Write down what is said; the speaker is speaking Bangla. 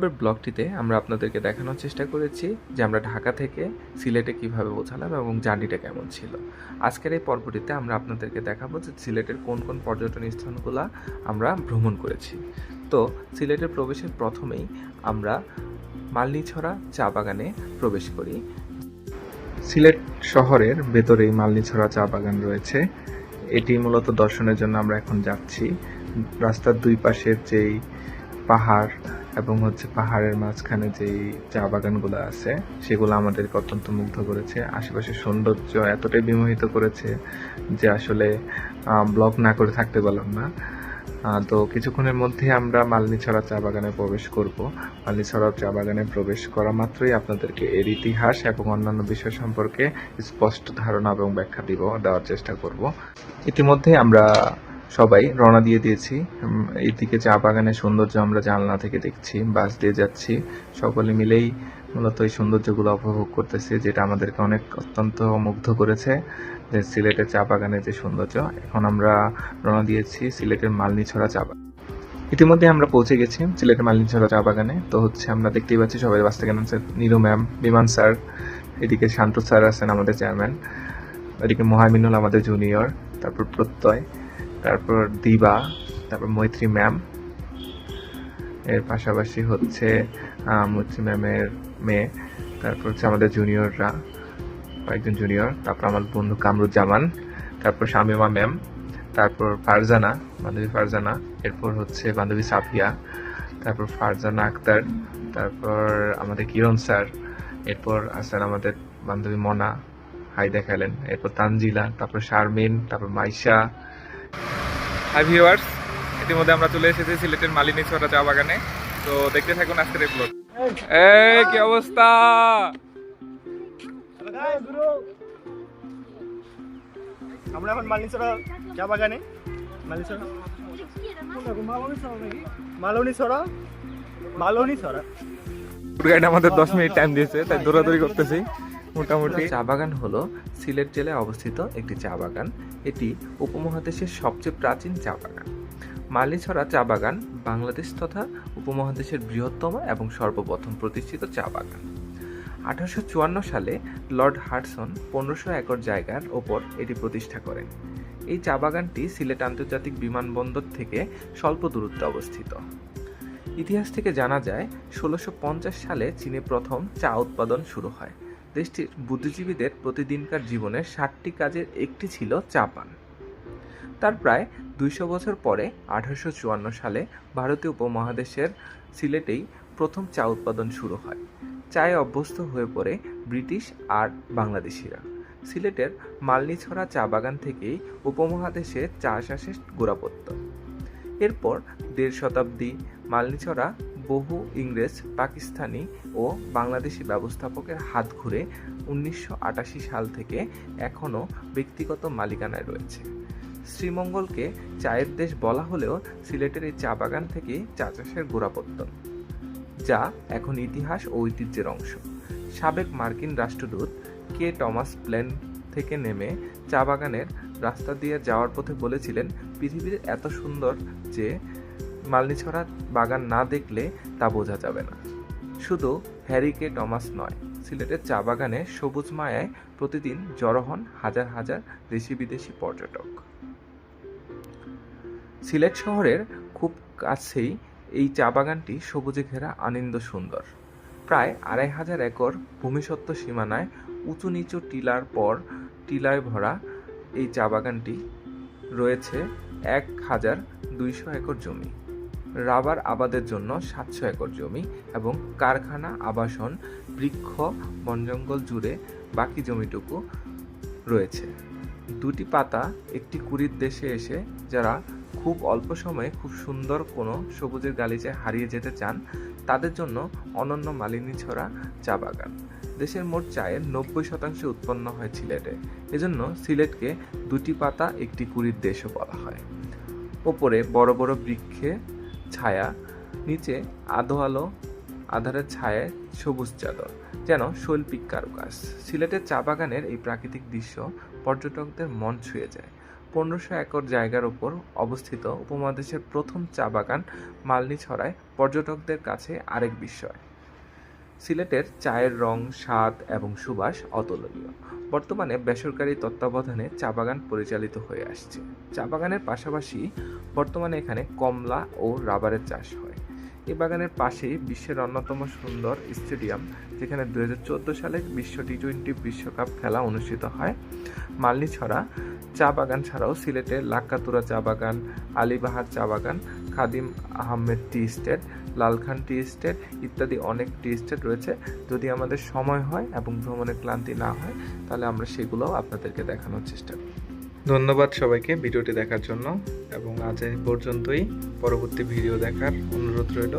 পূর্বের ব্লগটিতে আমরা আপনাদেরকে দেখানোর চেষ্টা করেছি যে আমরা ঢাকা থেকে সিলেটে কিভাবে পৌঁছালাম এবং জার্নিটা কেমন ছিল। আজকের এই পর্বটিতে আমরা আপনাদেরকে দেখাবো যে সিলেটের কোন কোন পর্যটন স্থানগুলো আমরা ভ্রমণ করেছি। তো সিলেটের প্রবেশের প্রথমেই আমরা মালনীছড়া চা বাগানে প্রবেশ করি। সিলেট শহরের ভেতরেই মালনীছড়া চা বাগান রয়েছে। এটি মূলত দর্শনের জন্য আমরা এখন যাচ্ছি। রাস্তার দুই পাশের যেই পাহাড় এবং পাহাড়ের মাঝখানে যেই চা বাগানগুলো আছে সেগুলো আমাদেরকে অত্যন্ত মুগ্ধ করেছে। আশেপাশের সৌন্দর্য এতটাই বিমোহিত করেছে যে আসলে ব্লগ না করে থাকতে পারলাম না। তো কিছুক্ষণের মধ্যে আমরা মালনীছড়া চা বাগানে প্রবেশ করব। মালনীছড়া চা বাগানে প্রবেশ করা মাত্রই আপনাদেরকে এর ইতিহাস এবং অন্যান্য বিষয় সম্পর্কে স্পষ্ট ধারণা এবং ব্যাখ্যা দেওয়ার চেষ্টা করব। ইতিমধ্যে আমরা সবাই রওনা দিয়ে দিয়েছি। এইদিকে চা বাগানের সৌন্দর্য আমরা জানলা থেকে দেখছি, বাস দিয়ে যাচ্ছি, সকলে মিলেই মূলত এই সৌন্দর্যগুলো উপভোগ করতেছি, যেটা আমাদেরকে অত্যন্ত মুগ্ধ করেছে যে সিলেটের চা বাগানের যে সৌন্দর্য। এখন আমরা রওনা দিয়েছি সিলেটের মালনীছড়া চা বাগান। ইতিমধ্যে আমরা পৌঁছে গেছি সিলেটের মালনীছড়া চা বাগানে। তো আমরা দেখতেই পাচ্ছি সবাই বাস থেকে নামছে। নীরু ম্যাম, বিমান স্যার, এদিকে শান্ত স্যার আছেন আমাদের চেয়ারম্যান, এদিকে মোহামিনুল আমাদের জুনিয়র, তারপর প্রত্যয়, তারপর দিবা, তারপর মৈত্রী ম্যাম, এর পাশাপাশি মৈত্রী ম্যামের মেয়ে, তারপর আমাদের জুনিয়ররা, কয়েকজন জুনিয়র, তারপর আমার বন্ধু কামরুজ্জামান, তারপর শামিমা ম্যাম, তারপর ফারজানা, বান্ধবী ফারজানা, এরপর বান্ধবী সাফিয়া, তারপর ফারজানা আক্তার, তারপর আমাদের কিরণ স্যার, এরপর আছেন আমাদের বান্ধবী মনা, হাই দেখালেন, এরপর তানজিলা, তারপর শারমিন, তারপর মাইশা। হাই ভিউয়ার্স, ইতিমধ্যে আমরা চলে এসেছি সিলেটের মালনীছড়া চা বাগানে। তো দেখতে থাকুন আজকের এই ব্লগ। এই কি অবস্থা! আমরা এখন মালনীছড়া চা বাগানে, মালনীছড়া গাইড আমাদের 10 মিনিট টাইম দিয়েছে, তাই দৌড়াদৌড়ি করতেছি। মোটামুটি চা বাগান হলো সিলেট জেলায় অবস্থিত একটি চা বাগান। এটি উপমহাদেশের সবচেয়ে প্রাচীন চা বাগান। মালনীছড়া চা বাগান বাংলাদেশ তথা উপমহাদেশের বৃহত্তম এবং সর্বপ্রথম প্রতিষ্ঠিত চা বাগান। 1854 সালে লর্ড হাডসন 1500 একর জায়গার ওপর এটি প্রতিষ্ঠা করেন। এই চা বাগানটি সিলেট আন্তর্জাতিক বিমানবন্দর থেকে স্বল্প দূরত্বে অবস্থিত। ইতিহাস থেকে জানা যায় 1650 সালে চীনে প্রথম চা উৎপাদন শুরু হয়। দেশটির বুদ্ধিজীবীদের প্রতিদিনকার জীবনের 60টি কাজের একটি ছিল চা পান। তার প্রায় 200 বছর পরে 1854 সালে ভারতীয় উপমহাদেশের সিলেটেই প্রথম চা উৎপাদন শুরু হয়। চায়ে অভ্যস্ত হয়ে পড়ে ব্রিটিশ আর বাংলাদেশিরা। সিলেটের মালনীছড়া চা বাগান থেকেই উপমহাদেশে চা চাষের গোড়াপত্য। এরপর 1.5 শতাব্দী মালনীছড়া বহু ইংরেজ, পাকিস্তানি ও বাংলাদেশি ব্যবস্থাপকের হাত ঘুরে 1988 সাল থেকে এখনও ব্যক্তিগত মালিকানায় রয়েছে। শ্রীমঙ্গলকে চায়ের দেশ বলা হলেও সিলেটের এই চা বাগান থেকেই চা চাষের গোড়াপত্তন, যা এখন ইতিহাস ও ঐতিহ্যের অংশ। সাবেক মার্কিন রাষ্ট্রদূত কে টমাস প্লেন থেকে নেমে চা বাগানের রাস্তা দিয়ে যাওয়ার পথে বলেছিলেন, পৃথিবীর এত সুন্দর যে মালনীছড়া বাগান না দেখলে তা বোঝা যাবে না। শুধু হ্যারি কে টমাস নয়, সিলেটের চা বাগানে সবুজ মায়ায় প্রতিদিন জড়ো হন হাজার হাজার দেশি বিদেশি পর্যটক। সিলেট শহরের খুব কাছেই এই চা বাগানটি সবুজে ঘেরা আনন্দ সুন্দর। প্রায় 2500 একর ভূমিসত্ত্ব সীমানায় উঁচু নিচু টিলার পর টিলায় ভরা এই চা বাগানটি রয়েছে 1200 একর জমি, রাবার আবাদের জন্য 700 একর জমি এবং কারখানা, আবাসন, বৃক্ষ, বনজঙ্গল জুড়ে বাকি জমিটুকু রয়েছে। দুটি পাতা একটি কুড়ির দেশে এসে যারা খুব অল্প সময়ে খুব সুন্দর কোনো সবুজের গালিচায় হারিয়ে যেতে চান, তাদের জন্য অনন্য মালনীছড়া চা বাগান। দেশের মোট চায়ের 90% উৎপন্ন হয় সিলেটে। এজন্য সিলেটকে দুটি পাতা একটি কুড়ির দেশও বলা হয়। ওপরে বড় বড় বৃক্ষে ছায়া, নিচে আধো আলো আধারের ছায়ায় সবুজ চাদর, যেন শৈল্পিক কারুকাজ। সিলেটের চা বাগানের এই প্রাকৃতিক দৃশ্য পর্যটকদের মন ছুঁয়ে যায়। 1500 একর জায়গার উপর অবস্থিত উপমহাদেশের প্রথম চা বাগান মালনীছড়ায় পর্যটকদের কাছে আরেক বিস্ময়। সিলেটের চায়ের রং, স্বাদ এবং সুবাস অতুলনীয়। বর্তমানে বেসরকারি তত্ত্বাবধানে চা বাগান পরিচালিত হয়ে আসছে। চা বাগানের পাশাপাশি বর্তমানে এখানে কমলা ও রাবারের চাষ হয়। এই বাগানের পাশেই বিশ্বের অন্যতম সুন্দর স্টেডিয়াম, যেখানে 2014 সালে বিশ্ব টি-20 বিশ্বকাপ খেলা অনুষ্ঠিত হয়। মালনীছড়া চা বাগান ছাড়াও সিলেটে লাক্কাতুরা চা বাগান, আলীবাহার চা বাগান, Khadim Ahmed tea estate, Lalkhan tea estate ইত্যাদি অনেক টি এস্টেট রয়েছে। যদি আমাদের সময় হয় এবং ভ্রমণের ক্লান্তি না হয়, তাহলে আমরা সেগুলোও আপনাদেরকে দেখানোর চেষ্টা করি। ধন্যবাদ সবাইকে ভিডিওটি দেখার জন্য, এবং আজ এই পর্যন্তই। পরবর্তী ভিডিও দেখার অনুরোধ রইল।